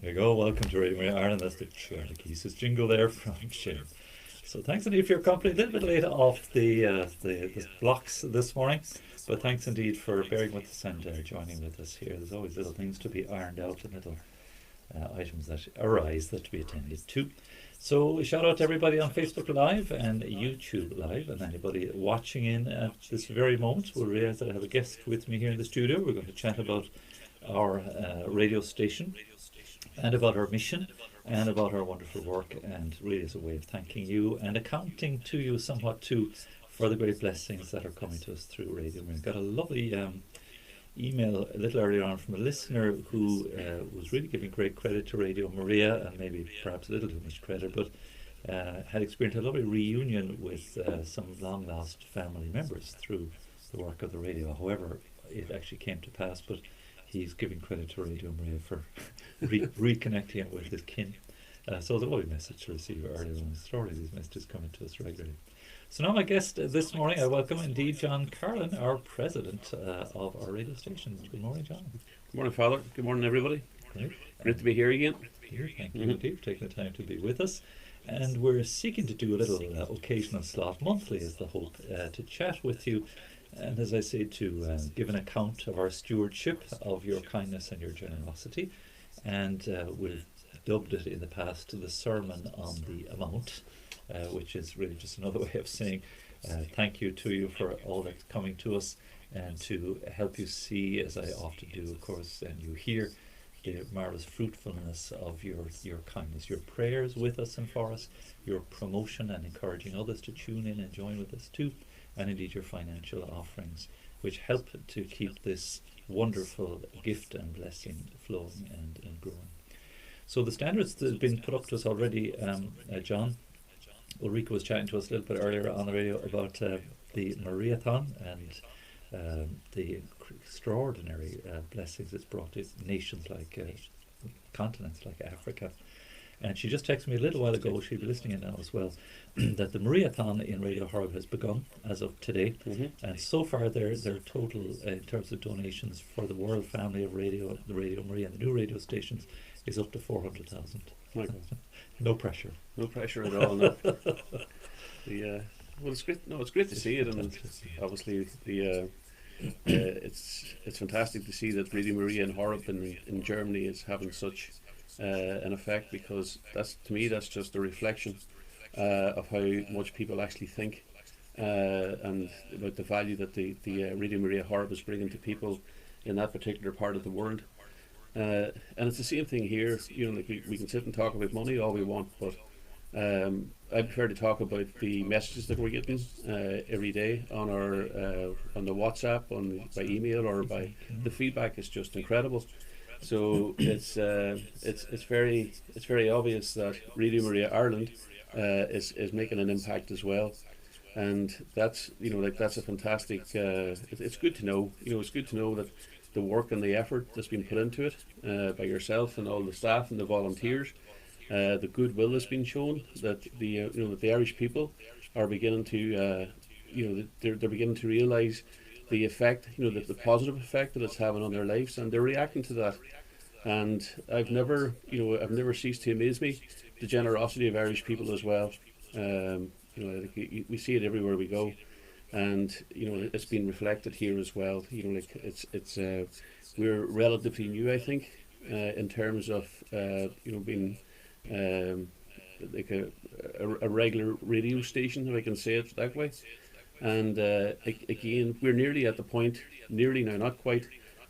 There you go. Welcome to Radio Maria Ireland. That's the Chatechesis jingle there from Shane. So thanks indeed for your company. A little bit late off the blocks this morning, but thanks indeed for bearing with us and joining with us here. There's always little things to be ironed out and little items that arise that to be attended to. So shout out to everybody on Facebook Live and YouTube Live, and anybody watching in at this very moment. We'll realize that I have a guest with me here in the studio. We're going to chat about our radio station and about our mission and about our wonderful work, and really as a way of thanking you and accounting to you somewhat too for the great blessings that are coming to us through radio. We've got a lovely email a little earlier on from a listener who was really giving great credit to Radio Maria, and maybe perhaps a little too much credit, but had experienced a lovely reunion with some long lost family members through the work of the radio. However, it actually came to pass, but he's giving credit to Radio Maria for reconnecting with his kin. So it's a lovely message to receive earlier in the story. These messages coming to us regularly. So now my guest this morning, I welcome indeed John Carlin, our president of our radio station. Good morning, John. Good morning, Father. Good morning, everybody. Great to be here again. Thank you indeed for taking the time to be with us. And we're seeking to do a little occasional slot monthly is the hope to chat with you. And as I say, to give an account of our stewardship, of your kindness and your generosity. And we've dubbed it in the past the Sermon on the Amount, which is really just another way of saying thank you to you for all that's coming to us, and to help you see, as I often do, of course, and you hear the marvelous fruitfulness of your kindness, your prayers with us and for us, your promotion and encouraging others to tune in and join with us too, and indeed your financial offerings, which help to keep this wonderful gift and blessing flowing and growing. So the standards that have been put up to us already, John, Ulrika was chatting to us a little bit earlier on the radio about the Mariathon and the extraordinary blessings it's brought to nations like continents like Africa. And she just texted me a little while ago, she'll be listening in now as well, that the Mariathon in Radio Horeb has begun as of today. And so far their total, in terms of donations for the world family of radio, the Radio Maria and the new radio stations, is up to 400,000. No pressure. No pressure at all. No. Well, it's great. No, it's great to see it, and obviously it's fantastic to see that Radio Maria and Horeb in Germany is having such an effect, because that's, to me, that's just a reflection of how much people actually think and about the value that the Radio Maria Horeb is bringing to people in that particular part of the world. And it's the same thing here. You know, like we can sit and talk about money all we want, but I prefer to talk about the messages that we're getting every day on our on the WhatsApp, by email, or by the feedback is just incredible. So it's very obvious that Radio Maria Ireland is making an impact as well, and that's that's a fantastic. It's good to know. It's good to know that the work and the effort that's been put into it by yourself and all the staff and the volunteers, the goodwill that's been shown, that that the Irish people are beginning to they're beginning to realise the effect, the positive effect that it's having on their lives, and they're reacting to that. And I've never ceased to amaze me the generosity of Irish people as well. We see it everywhere we go, and it's been reflected here as well. It's we're relatively new, I think, in terms of being like a regular radio station, if I can say it that way. And again, we're nearly at the point, now, not quite,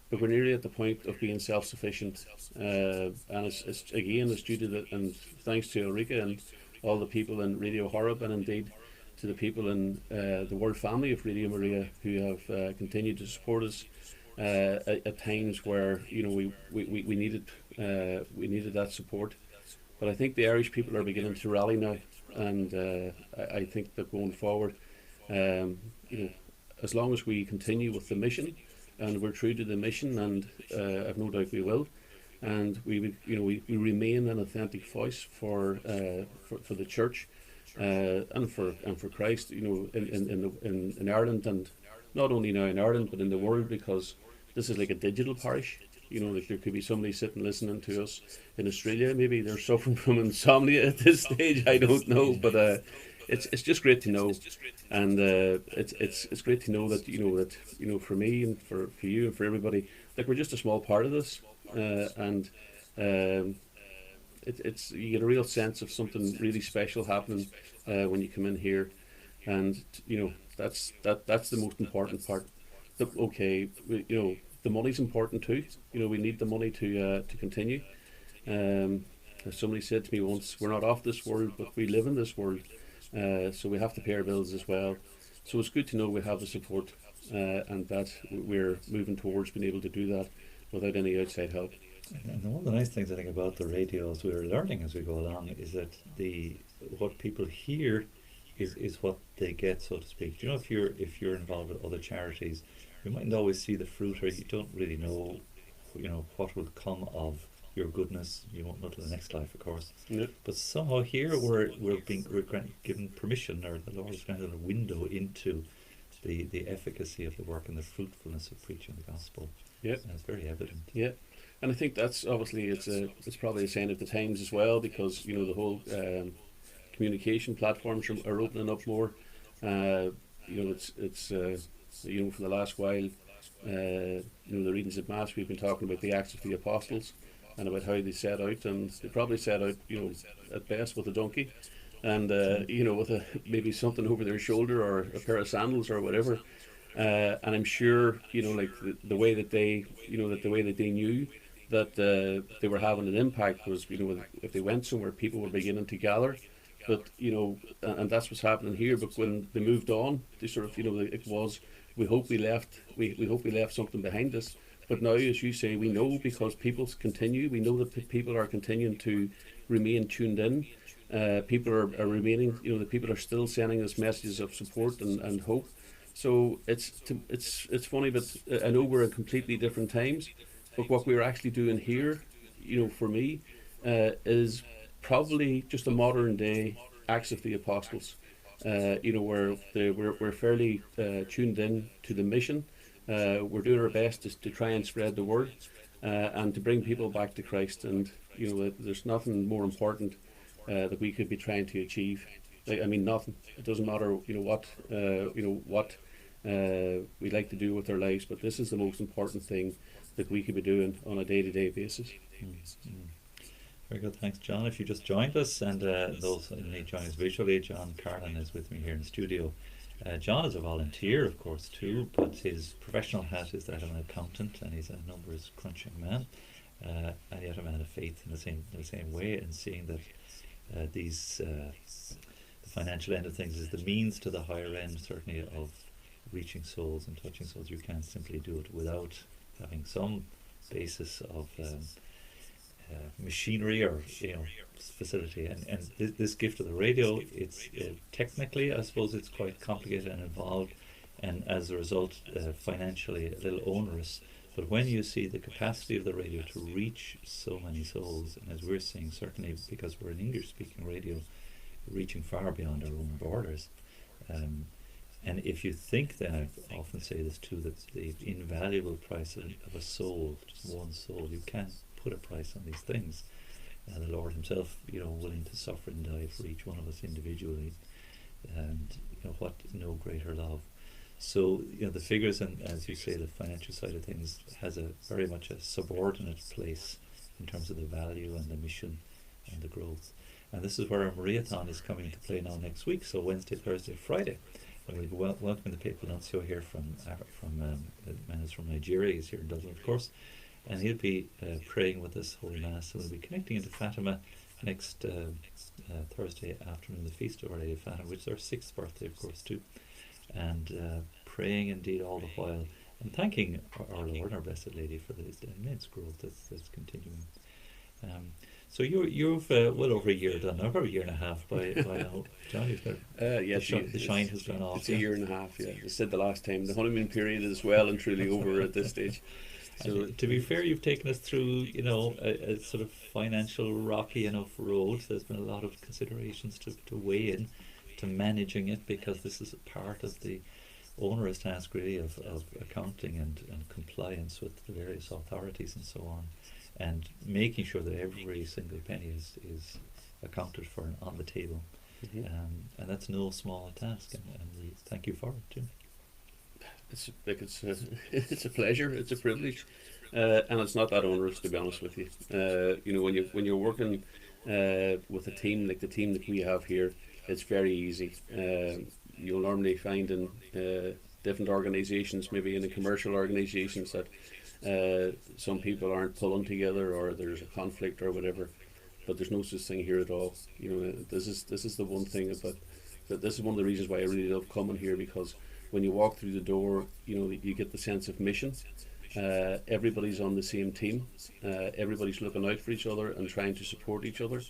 but we're nearly at the point of being self-sufficient. And it's due to that, and thanks to Ulrika and all the people in Radio Horeb, and indeed to the people in the world family of Radio Maria who have continued to support us at times where we needed that support. But I think the Irish people are beginning to rally now, and I think that going forward, as long as we continue with the mission, and we're true to the mission, and I've no doubt we will, and we remain an authentic voice for the church, and for Christ, in Ireland, and not only now in Ireland but in the world, because this is like a digital parish. Like there could be somebody sitting listening to us in Australia. Maybe they're suffering from insomnia at this stage. I don't know, but it's just great to know, and it's great to know that for me and for you and for everybody, like we're just a small part of this, and it's you get a real sense of something really special happening when you come in here, and that's the most important part. The money's important too. We need the money to continue. As somebody said to me once, we're not off this world, but we live in this world. So we have to pay our bills as well. So it's good to know we have the support, and that we're moving towards being able to do that without any outside help. And one of the nice things I think about the radio, as we're learning as we go along, is that what people hear is what they get, so to speak. If you're involved with other charities, you mightn't always see the fruit, or you don't really know, what will come of your goodness. You won't know till the next life, of course. Yep. But somehow here we're given permission, or the Lord has granted a window into the efficacy of the work and the fruitfulness of preaching the gospel. Yeah, and it's very evident. Yeah, and I think that's obviously it's probably a sign of the times as well, because the whole communication platforms are opening up more. It's for the last while, the readings of Mass, we've been talking about the Acts of the Apostles and about how they set out, and they probably set out, at best with a donkey, and with maybe something over their shoulder or a pair of sandals or whatever. And I'm sure, like the way that they knew that they were having an impact was, if they went somewhere, people were beginning to gather. But and that's what's happening here. But when they moved on, they sort of, it was, we hope we left something behind us. But now, as you say, we know, because people continue. We know that people are continuing to remain tuned in. People are remaining. The people are still sending us messages of support and hope. So it's funny, but I know we're in completely different times. But what we're actually doing here, for me, is probably just a modern day Acts of the Apostles. Where we're fairly tuned in to the mission. We're doing our best to try and spread the word, and to bring people back to Christ. And there's nothing more important that we could be trying to achieve. Nothing. It doesn't matter, what we like to do with our lives, but this is the most important thing that we could be doing on a day-to-day basis. Mm-hmm. Very good, thanks, John. If you just joined us, and those who may join us visually, John Carlin is with me here in the studio. John is a volunteer, of course, too, but his professional hat is that of an accountant, and he's a numbers crunching man, and yet a man of faith in the same way, and seeing that the financial end of things is the means to the higher end, certainly, of reaching souls and touching souls. You can't simply do it without having some basis of machinery or facility, and this gift of the radio, it's technically, I suppose, it's quite complicated and involved, and as a result financially a little onerous. But when you see the capacity of the radio to reach so many souls, and as we're seeing, certainly because we're an English speaking radio, reaching far beyond our own borders, and if you think, then I often say this too, that the invaluable price of a soul, just one soul, you can't put a price on these things. The Lord himself, willing to suffer and die for each one of us individually, and what no greater love. So the figures, and as you say, the financial side of things has a very much a subordinate place in terms of the value and the mission and the growth. And this is where our Mariathon is coming into play now next week. So Wednesday, Thursday, Friday, and we'll be welcoming the Papal Nuncio here from the man is from Nigeria. He's here in Dublin, of course, and he'll be praying with us Holy Mass. And we'll be connecting into Fatima next Thursday afternoon, the Feast of Our Lady of Fatima, which is our 6th birthday, of course, too. And praying indeed all the while, and thanking our Lord, our Blessed Lady, for the immense growth that's continuing. So you've well over a year done, over a year and a half by now, John. You've got yes, the shine has gone off. It's a year and a half. Yeah, I said the last time, the honeymoon period is well and truly over at this stage. So to be fair, you've taken us through, a sort of financial rocky enough road. There's been a lot of considerations to weigh in to managing it, because this is a part of the onerous task really of accounting and compliance with the various authorities and so on, and making sure that every single penny is accounted for and on the table. And that's no small task, and we thank you for it too. It's a pleasure, it's a privilege, and it's not that onerous, to be honest with you. When you're working with a team like the team that we have here, it's very easy. You'll normally find in different organisations, maybe in the commercial organisations, that some people aren't pulling together, or there's a conflict or whatever. But there's no such thing here at all. This is the one thing about that. This is one of the reasons why I really love coming here, because when you walk through the door, you get the sense of mission. Everybody's on the same team. Everybody's looking out for each other and trying to support each other.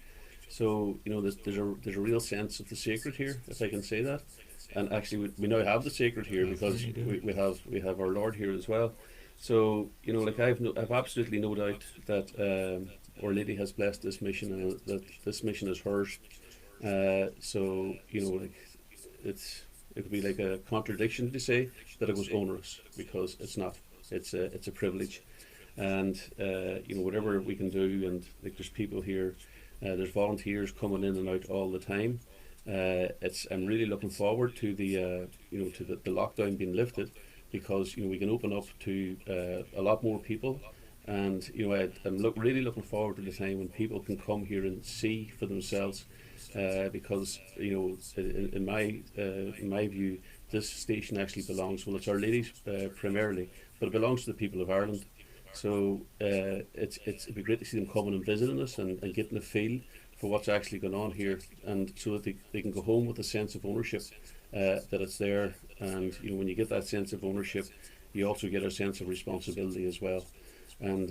So there's a real sense of the sacred here, if I can say that. And actually, we now have the sacred here, because we have our Lord here as well. So I've absolutely no doubt that Our Lady has blessed this mission, and that this mission is hers. So it would be like a contradiction to say that it was onerous, because it's not. It's a privilege, and whatever we can do, and there's people here, there's volunteers coming in and out all the time. I'm really looking forward to the lockdown being lifted, because we can open up to a lot more people, and I'm really looking forward to the time when people can come here and see for themselves. Because in my view, this station actually belongs, well, it's Our Lady's primarily, but it belongs to the people of Ireland. So it'd be great to see them coming and visiting us, and getting a feel for what's actually going on here, and so that they can go home with a sense of ownership, that it's there. And when you get that sense of ownership, you also get a sense of responsibility as well, and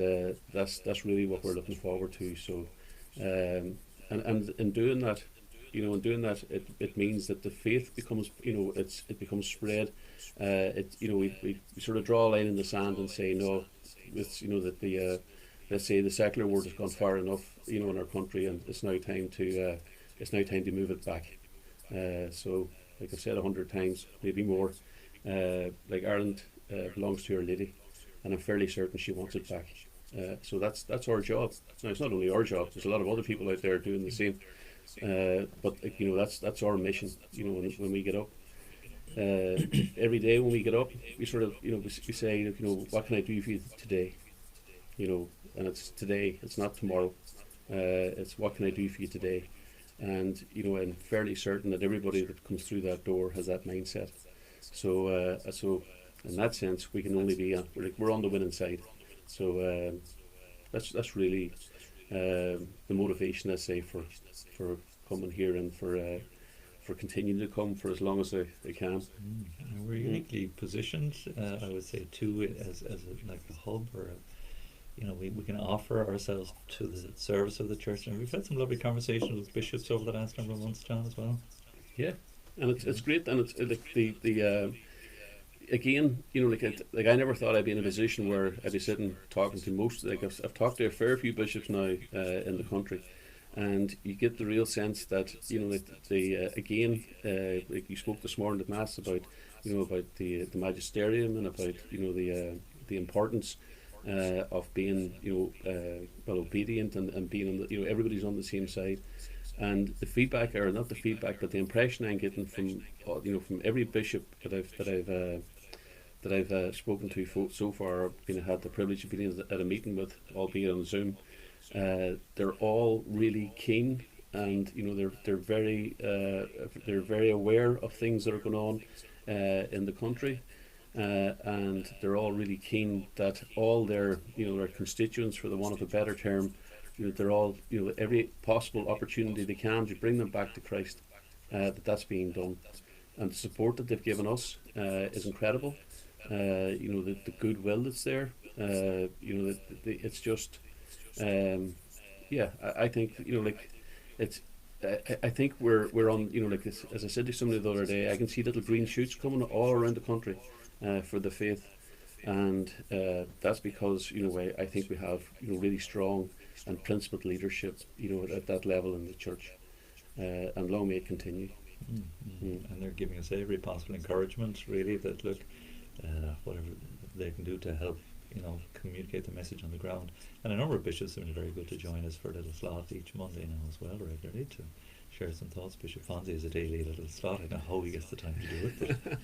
that's really what we're looking forward to. So. And in doing that, it means that the faith becomes, it becomes spread. We sort of draw a line in the sand and say, no, it's that the let's say the secular world has gone far enough, in our country, and it's now time to move it back. So, like I've said 100 times, maybe more, like Ireland belongs to Our Lady, and I'm fairly certain she wants it back. So that's our job. Now, it's not only our job. There's a lot of other people out there doing the same. But that's our mission. When we get up, every day when we get up, we sort of we say, what can I do for you today? And it's today. It's not tomorrow. It's what can I do for you today? And I'm fairly certain that everybody that comes through that door has that mindset. So in that sense, we can only be we're on the winning side. So that's really the motivation, I say, for coming here, and for continuing to come for as long as they can. We're uniquely positioned, I would say, too, as like a hub, or we can offer ourselves to the service of the church, and we've had some lovely conversations with bishops over the last number of months, John, as well. Yeah, and it's great, and it's like the again, like I never thought I'd be in a position where I'd be sitting talking to most. Like I've talked to a fair few bishops now in the country, and you get the real sense that again, like you spoke this morning at Mass about about the magisterium, and about the importance of being obedient, and being on the, everybody's on the same side. And the feedback, or not the feedback, but the impression I'm getting from from every bishop that I've spoken to so far, had the privilege of being at a meeting with, albeit on Zoom, they're all really keen, and they're very aware of things that are going on in the country, and they're all really keen that all their their constituents, for the want of a better term, they're all every possible opportunity they can to bring them back to Christ, that's being done, and the support that they've given us is incredible. The goodwill that's there. It's just, I think it's. I think we're on. As I said to somebody the other day, I can see little green shoots coming all around the country for the faith, and that's because I think we have really strong and principled leadership at that level in the church, and long may it continue. And they're giving us every possible encouragement, really, that look, whatever they can do to help, communicate the message on the ground. And a number of bishops have been very good to join us for a little slot each Monday now as well, regularly, to share some thoughts. Bishop Fonzie is a daily little slot. I don't know how he gets the time to do it, but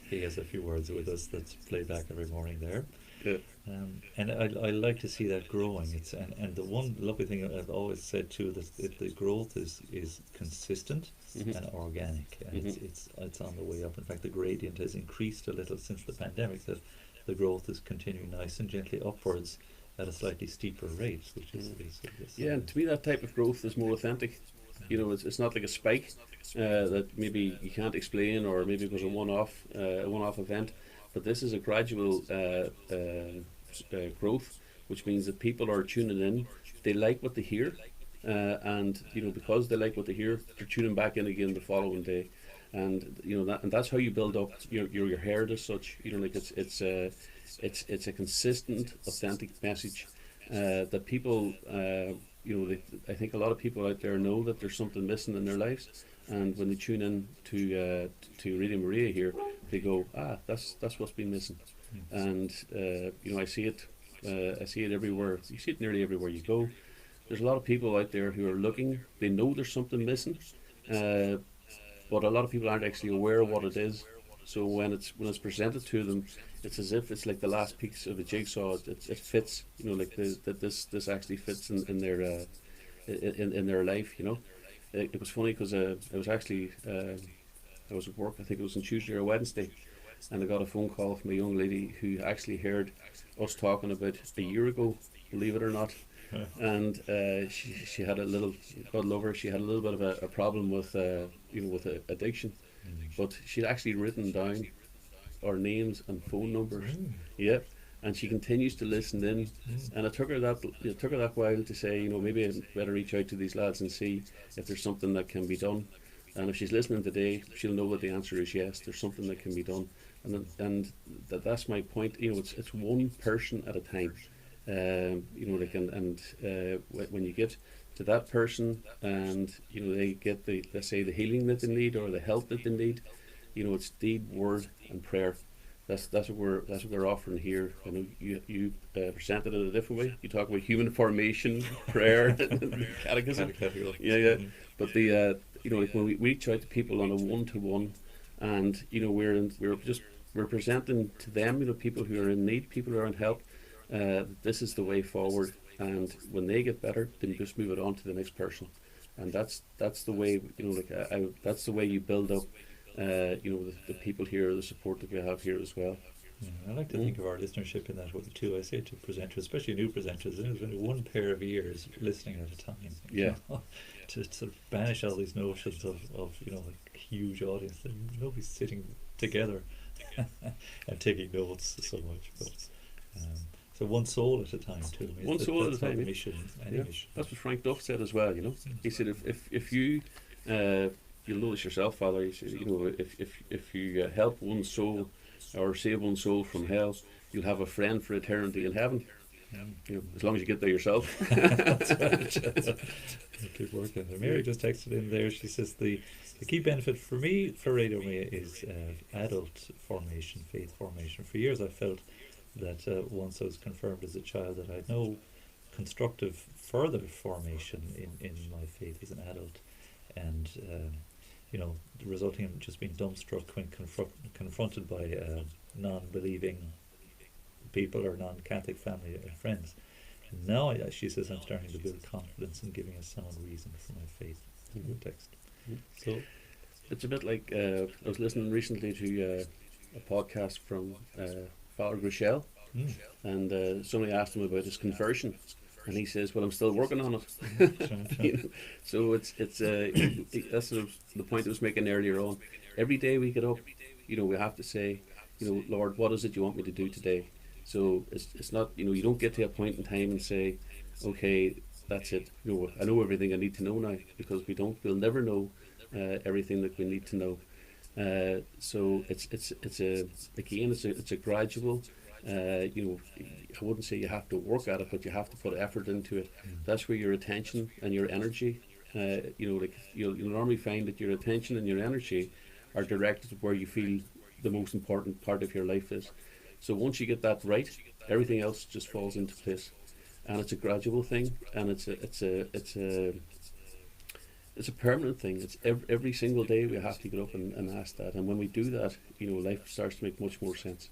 he has a few words with us that's played back every morning there. Good. And I like to see that growing. And the one lovely thing I've always said too, that the growth is consistent and organic, and it's on the way up. In fact, the gradient has increased a little since the pandemic. That the growth is continuing nice and gently upwards at a slightly steeper rate, which is yeah. And to me, that type of growth is more authentic. It's not like a spike that maybe you can't explain, or maybe it was a one-off event. But this is a gradual growth, which means that people are tuning in. They like what they hear, and because they like what they hear, they're tuning back in again the following day, and that's how you build up your herd as such. It's a consistent, authentic message that people. I think a lot of people out there know that there's something missing in their lives, and when they tune in to Radio Maria here, they go, that's what's been missing. And I see it everywhere. You see it nearly everywhere you go. There's a lot of people out there who are looking. They know there's something missing, but a lot of people aren't actually aware of what it is. So when it's presented to them, it's as if it's like the last piece of a jigsaw. It fits, that this actually fits in their life. It was funny because I was at work. I think it was on Tuesday or Wednesday, and I got a phone call from a young lady who actually heard us talking about a year ago, believe it or not. And she had a little, God love her, she had a little bit of a problem with addiction, but she'd actually written down our names and phone numbers. Yeah. And she continues to listen in, and it took her that while to say, maybe I better reach out to these lads and see if there's something that can be done. And if she's listening today, she'll know that the answer is yes. There's something that can be done, and that's my point. It's one person at a time. When you get to that person, and they get the healing that they need or the help that they need, it's deed, word, and prayer. That's what we're offering here. I know you presented it a different way. You talk about human formation, prayer, catechism. Yeah. But when we reach out to people on a one-to-one, and we're presenting to them, people who are in need, people who are in help. This is the way forward, and when they get better, then you just move it on to the next person, and that's the way that's the way you build up. The people here, the support that we have here as well. Yeah, I like to think of our listenership in that way too. I say to presenters, especially new presenters, there's only one pair of ears listening at a time. Yeah. To sort of banish all these notions of a huge audience. Nobody's sitting together and taking notes so much. But so one soul at a time too. One soul at a time. Mission. Mission. That's what Frank Duff said as well. He said if you you'll notice yourself, Father. He said, if you help one soul or save one soul from hell, you'll have a friend for eternity in heaven. As long as you get there yourself. That's right. Keep working. Mary just texted in there. She says the key benefit for me for Radio Maria is adult formation, faith formation. For years I felt that once I was confirmed as a child that I had no constructive further formation in my faith as an adult, and resulting in just being dumbstruck when confronted by non-believing people or non-Catholic family and friends. And now she says I'm starting to build confidence in giving a sound reason for my faith in the text. So it's a bit like I was listening recently to a podcast from Father Gruchel, and somebody asked him about his conversion, and he says, "Well, I'm still working on it." So it's that's sort of the point I was making earlier on. Every day we get up, we have to say, Lord, what is it you want me to do today? So it's not, you don't get to a point in time and say, okay, that's it. I know everything I need to know now, because we'll never know everything that we need to know. So it's a gradual. I wouldn't say you have to work at it, but you have to put effort into it. That's where your attention and your energy You'll normally find that your attention and your energy are directed where you feel the most important part of your life is. So once you get that right, everything else just falls into place, and it's a gradual thing, and it's a permanent thing. It's every single day we have to get up and ask that, and when we do that, life starts to make much more sense.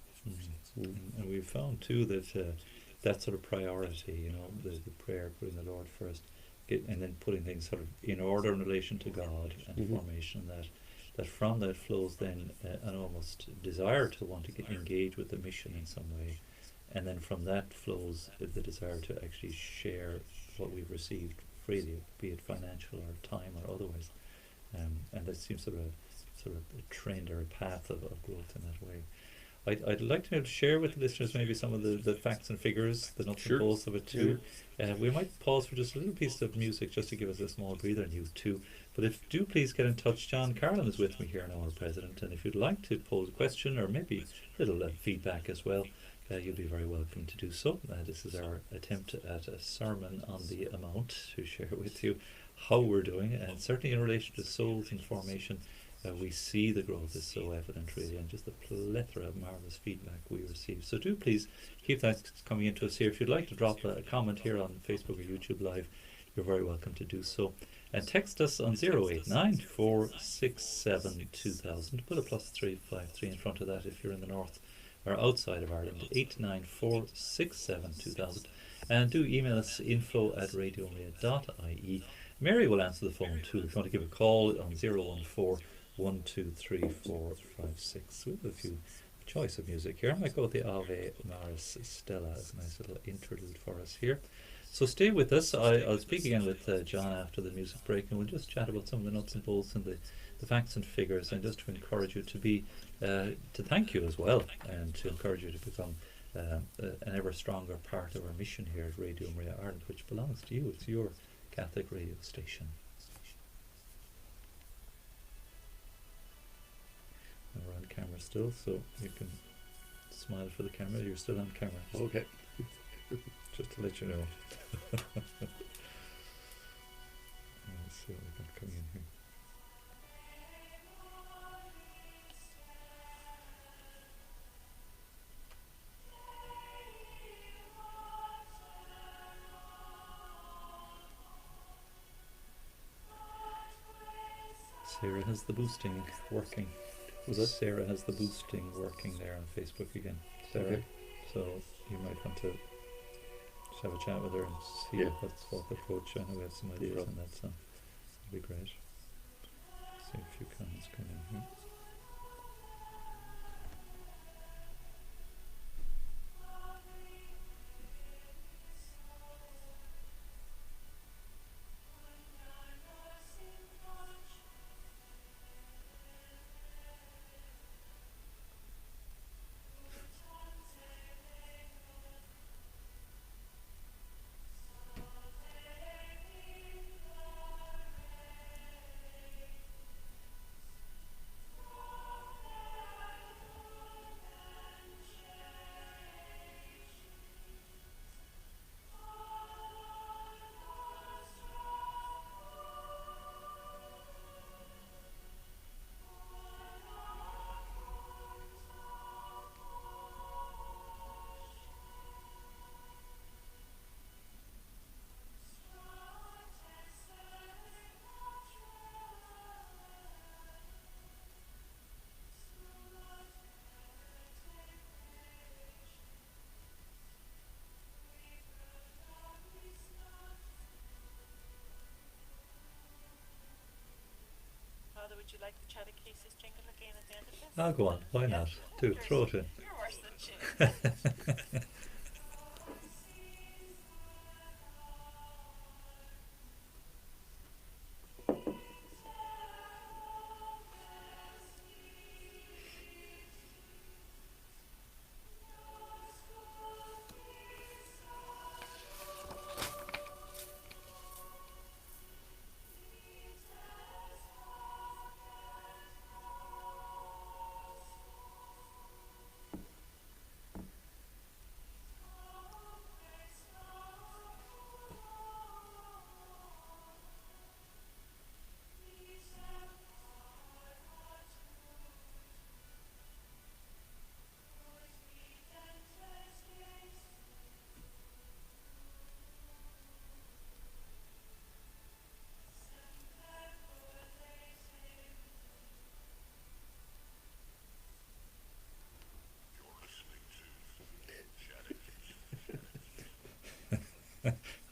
And we've found too that that sort of priority, the prayer, putting the Lord first, and then putting things sort of in order in relation to God and formation, that from that flows then an almost desire to want to engage with the mission in some way, and then from that flows the desire to actually share what we've received freely, be it financial or time or otherwise, and that seems sort of a trend or a path of growth in that way. I'd like to be able to share with the listeners maybe some of the facts and figures, the nuts and bolts of it too. We might pause for just a little piece of music just to give us a small breather, and you too. But do please get in touch. John Carlin is with me here now, our president, and if you'd like to pose a question or maybe a little feedback as well, you'll be very welcome to do so. This is our attempt at a sermon on the amount to share with you how we're doing, and certainly in relation to souls and formation. We see the growth is so evident, really, and just the plethora of marvellous feedback we receive. So do please keep that coming into us here. If you'd like to drop a comment here on Facebook or YouTube Live, you're very welcome to do so. And text us on 089 467 2000. Put a +353 in front of that if you're in the north or outside of Ireland, 89467 2000. And do email us info@radiomaria.ie. Mary will answer the phone too if you want to give a call on 014 123 456. We have a few choice of music here. I might go with the Ave Maris Stella as a nice little interlude for us here. So stay with us. I'll speak again with John after the music break, and we'll just chat about some of the nuts and bolts and the facts and figures, and just to encourage you to thank you as well, and to encourage you to become an ever stronger part of our mission here at Radio Maria Ireland, which belongs to you. It's your Catholic radio station. And we're on camera still, so you can smile for the camera. You're still on camera. Okay. Just to let you know. Let's see what we've got coming in here. Sarah has the boosting working. Was it? Sarah has the boosting working there on Facebook again. Sarah. Okay. So you might want to just have a chat with her and see what approach. I know we have some ideas on that, so it'd be great. See a few comments come in here. Father, would you like the Chatechesis jingle again at the end of this? I'll go on. Why not? Do it. Throw it in. You're worse than Jim.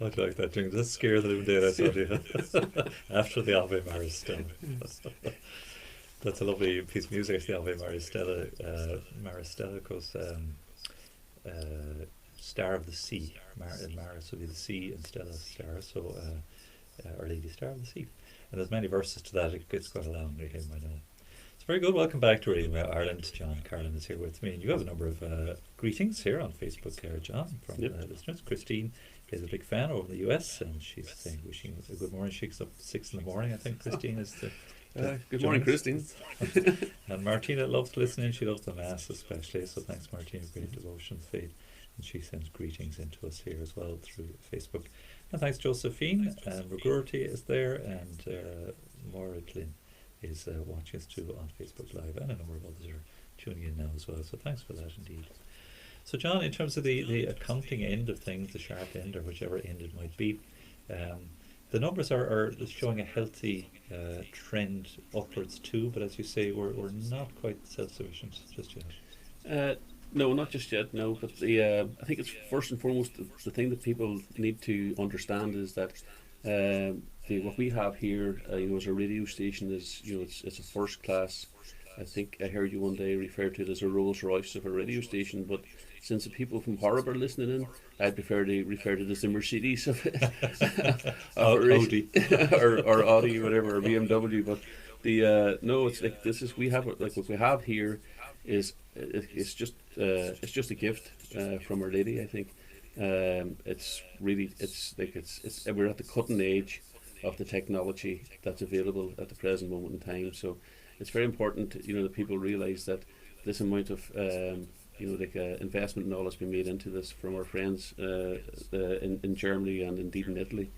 I like that jingle. That scare them dead, I tell you. After the Ave Maristella. That's a lovely piece of music, the Ave Maristella. Maristella goes Star of the Sea. Maris would be the sea and Stella star, so Our Lady Star of the Sea. And there's many verses to that. It gets quite a long hymn, I know. It's very good. Welcome back to Radio Ireland. John Carlin is here with me, and you have a number of greetings here on Facebook, John, from listeners. Christine is a big fan over in the US, and she's saying, wishing a good morning. She wakes up 6 in the morning, I think. Christine is the good morning, Christine. And Martina loves listening. She loves the Mass especially. So thanks, Martina. Great devotion, faith. And she sends greetings into us here as well through Facebook. And thanks, Josephine. And Rigurity is there, and Maura Glynn is watching us too on Facebook Live, and a number of others are tuning in now as well. So thanks for that indeed. So John, in terms of the accounting end of things, the sharp end or whichever end it might be, the numbers are showing a healthy trend upwards too, but as you say, we're not quite self-sufficient just yet. No, not just yet, no, but I think it's first and foremost the thing that people need to understand is that what we have here, as a radio station is, it's a first class. I think I heard you one day refer to it as a Rolls Royce of a radio station, but since the people from Horeb are listening in, I'd prefer to refer to it as the Mercedes of Audi. or Audi, whatever, or BMW. But no, it's like this is what we have here is it's just a gift from Our Lady. I think it's we're at the cutting edge of the technology that's available at the present moment in time. So it's very important, that people realise that this amount of investment and all has been made into this from our friends in Germany and indeed in Italy.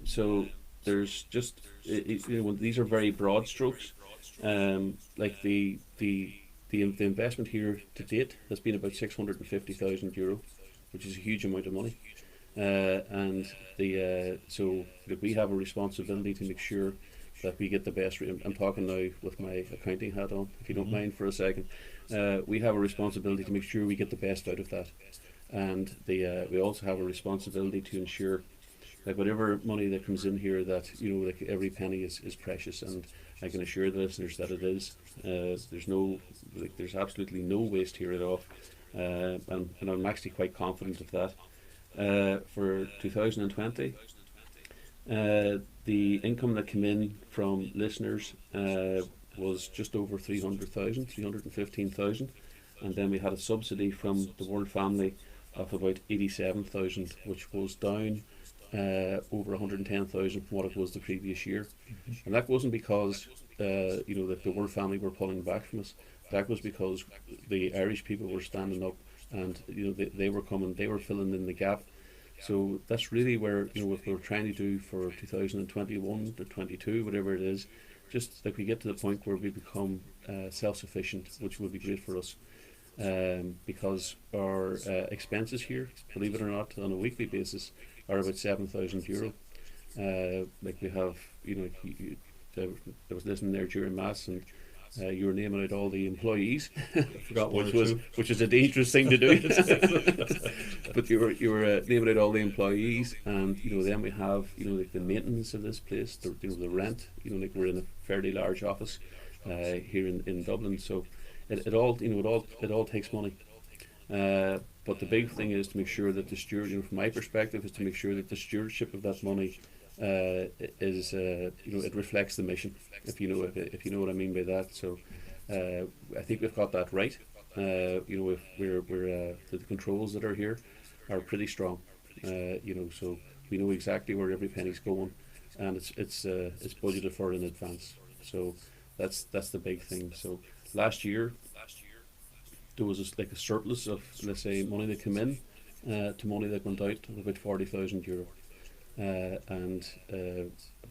So there's just these are very broad strokes. Like the investment here to date has been about €650,000, which is a huge amount of money. And so we have a responsibility to make sure that we get the best. I'm talking now with my accounting hat on, if you don't mind for a second. We have a responsibility to make sure we get the best out of that, and we also have a responsibility to ensure that whatever money that comes in here, that every penny is precious, and I can assure the listeners that it is. There's absolutely no waste here at all, and I'm actually quite confident of that. For 2020, the income that came in from listeners was just over 315,000, and then we had a subsidy from the World Family of about 87,000, which was down over 110,000 from what it was the previous year. And that wasn't because that the World Family were pulling back from us. That was because the Irish people were standing up, and they were coming, they were filling in the gap. So that's really where what we're trying to do for 2021 to 22, whatever it is, just like we get to the point where we become self-sufficient, which would be great for us, because our expenses here, believe it or not, on a weekly basis are about €7,000. Like we have, I was listening there during Mass, and you were naming out all the employees, which is a dangerous thing to do. But you were naming out all the employees, and then we have like the maintenance of this place, the rent. Like we're in a fairly large office here in Dublin, so it all takes money. But the big thing is to make sure that the steward, from my perspective, is to make sure that the stewardship of that money is it reflects the mission. If you know what I mean by that. So I think we've got that right. If the controls that are here are pretty strong. So we know exactly where every penny's going, and it's budgeted for in advance. So that's the big thing. So last year there was a surplus of, let's say, money that came in to money that went out of about €40,000.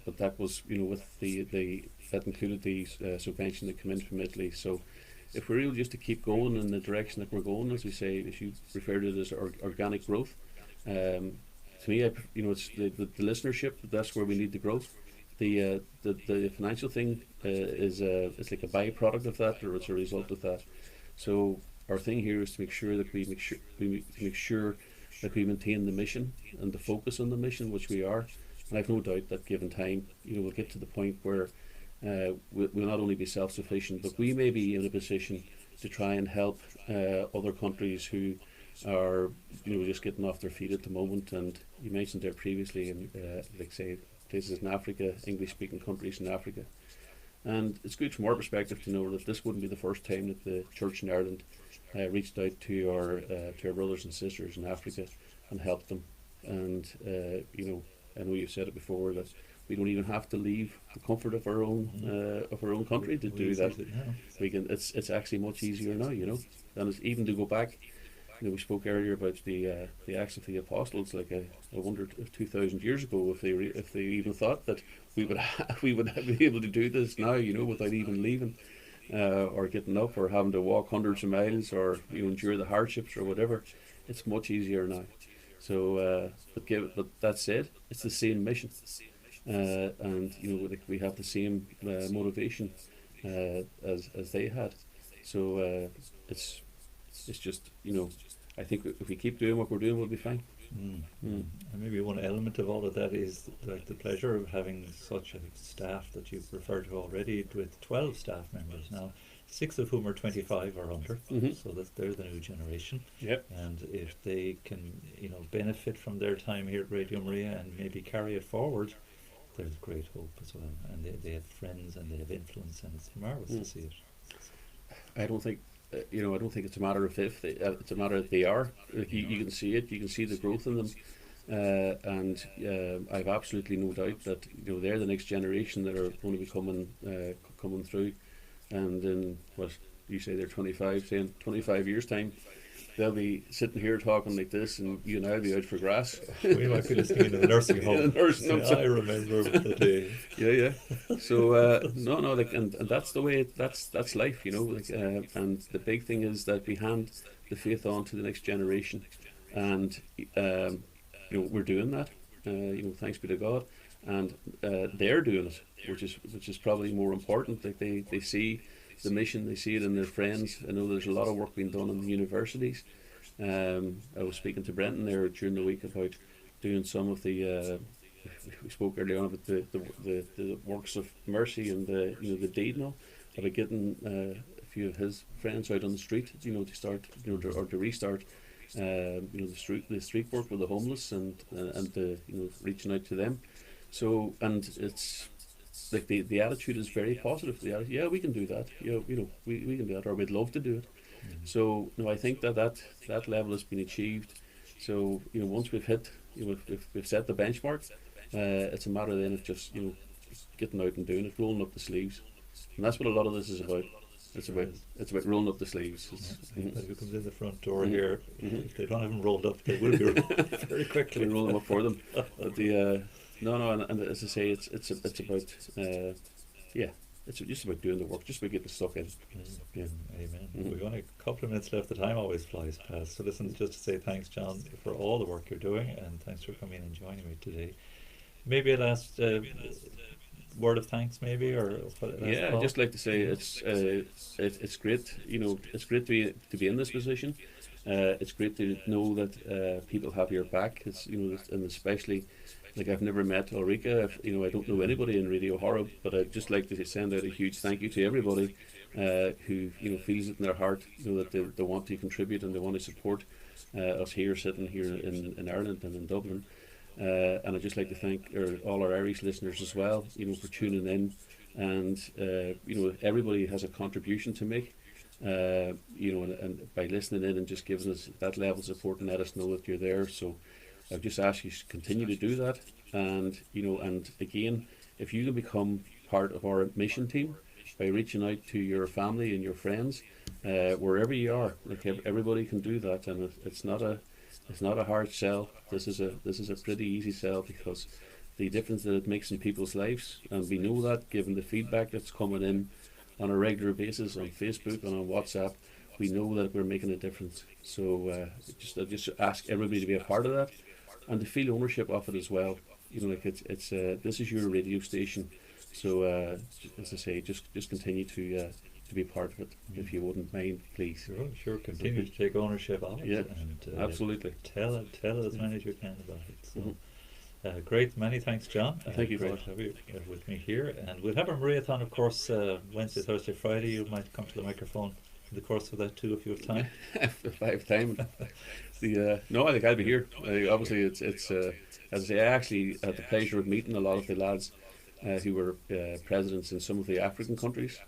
But that was with that included the subvention that came in from Italy. So if we're able just to keep going in the direction that we're going, as we say, as you refer to it as organic growth, to me, it's the listenership. That's where we need the growth. The financial thing is like a byproduct of that, or it's a result of that. So our thing here is to make sure that we make sure that we maintain the mission and the focus on the mission, which we are. And I've no doubt that given time, we'll get to the point where we'll not only be self-sufficient, but we may be in a position to try and help other countries who are, just getting off their feet at the moment. And you mentioned there previously, in like say places in Africa, English-speaking countries in Africa. And it's good from our perspective to know that this wouldn't be the first time that the Church in Ireland reached out to our brothers and sisters in Africa and helped them. And I know you've said it before that we don't even have to leave the comfort of our own country to do that. We can. It's actually much easier now, and it's even to go back. We spoke earlier about the Acts of the Apostles. Like I wondered if 2,000 years ago if they even thought that we would be able to do this now, without even leaving, or getting up, or having to walk hundreds of miles, or endure the hardships or whatever. It's much easier now. So, but that said, it's the same mission, and we have the same motivation as they had. So it's just I think if we keep doing what we're doing, we'll be fine. And maybe one element of all of that is like the pleasure of having such a staff that you've referred to already, with 12 staff members now, 6 of whom are 25 or under, so that they're the new generation. Yep. And if they can, benefit from their time here at Radio Maria and maybe carry it forward, there's great hope as well. And they have friends and they have influence, and it's marvellous to see it. I don't think it's a matter of if, it's a matter that they are. Like you can see it, you can see the growth in them, and I've absolutely no doubt that they're the next generation that are going to be coming through, and in what you say they're 25, saying 25 years time, they'll be sitting here talking like this, and you and I'll be out for grass. We might be listening to the nursing home. I remember the day. Yeah. So no, like, and that's the way. That's life, and the big thing is that we hand the faith on to the next generation, and we're doing that. Thanks be to God, and they're doing it, which is probably more important. Like they see the mission, they see it in their friends. I know there's a lot of work being done in the universities. I was speaking to Brenton there during the week about doing some of the. We spoke earlier on about the works of mercy and the deed now, about getting a few of his friends out on the street, to start, or to restart, the street work with the homeless, and the reaching out to them. So, and it's like the attitude is very positive. Yeah, we can do that. We can do that, or we'd love to do it. So, I think that level has been achieved. So, once we've hit, we've set the benchmark. It's a matter then of just getting out and doing it, rolling up the sleeves, and that's what a lot of this is about. It's about rolling up the sleeves. Anybody who comes in the front door here, if they don't have them rolled up, they will be rolled up very quickly. We roll them up for them. But and as I say, it's about it's just about doing the work, just about getting stuck in. Yeah. Amen. We've only a couple of minutes left. The time always flies past. So listen, just to say thanks, John, for all the work you're doing, and thanks for coming and joining me today. Maybe a last word of thanks, maybe, or I'd just like to say it's great. It's great to be in this position. It's great to know that people have your back. It's and especially, like, I've never met Ulrika. I don't know anybody in Radio Horeb, but I'd just like to send out a huge thank you to everybody who feels it in their heart, that they want to contribute and they want to support us here, sitting here in Ireland and in Dublin. And I'd just like to thank all our Irish listeners as well, for tuning in, and everybody has a contribution to make, and by listening in and just giving us that level of support and let us know that you're there. So I've just asked you to continue to do that, and and again, if you can become part of our mission team by reaching out to your family and your friends, wherever you are, like everybody can do that, and it's not a hard sell. This is a pretty easy sell, because the difference that it makes in people's lives, and we know that given the feedback that's coming in on a regular basis on Facebook and on WhatsApp, we know that we're making a difference. So I just ask everybody to be a part of that, and to feel ownership of it as well. It's this is your radio station. So as I say, just continue to to be part of it. If you wouldn't mind, please. Sure. Continue to take ownership of it. Yeah, and absolutely. Tell as many as you can about it. So. Mhm. Great, many thanks, John. Thank you, great Father. to have you with me here. And we'll have our Mariathon, of course, Wednesday, Thursday, Friday. You might come to the microphone in the course of that too if you have time. If I have time. No, I think I'll be here. Obviously, it's as I say, I actually had the pleasure of meeting a lot of the lads who were presidents in some of the African countries.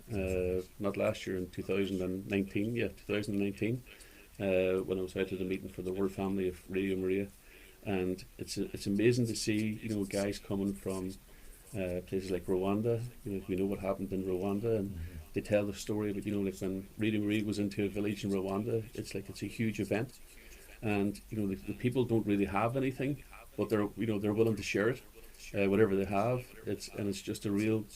Not last year, in 2019. Yeah, 2019. When I was out at the meeting for the World Family of Radio Maria. And it's amazing to see, you know, guys coming from places like Rwanda. You know, we know what happened in Rwanda, and they tell the story. But you know, like when Radio Maria was into a village in Rwanda, it's a huge event, and you know the people don't really have anything, but they're willing to share it, whatever they have. It's just a real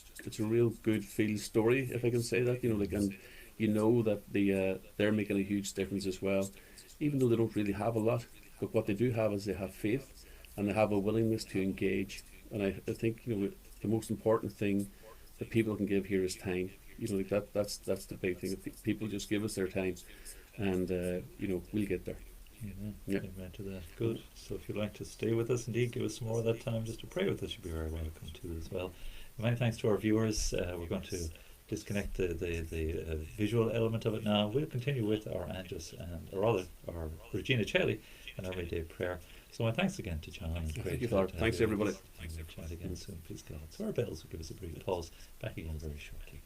good feel story, if I can say that. You know, like, and you know that they're making a huge difference as well, even though they don't really have a lot. But what they do have is they have faith, and they have a willingness to engage. And I think, you know, the most important thing that people can give here is time. You know, like that's the big thing. If people just give us their time, and you know, we'll get there. Amen. Yeah. Amen to that. Good. So if you'd like to stay with us, indeed, give us some more of that time just to pray with us, you'd be very welcome to as well. Many thanks to our viewers. We're going to disconnect the visual element of it now. We'll continue with our Angelus our Regina Celli and our midday prayer. So my thanks again to John. And Thank you, Father. Thanks, everybody. And we'll chat again soon, please God. So our bells will give us a brief pause. Back again very shortly.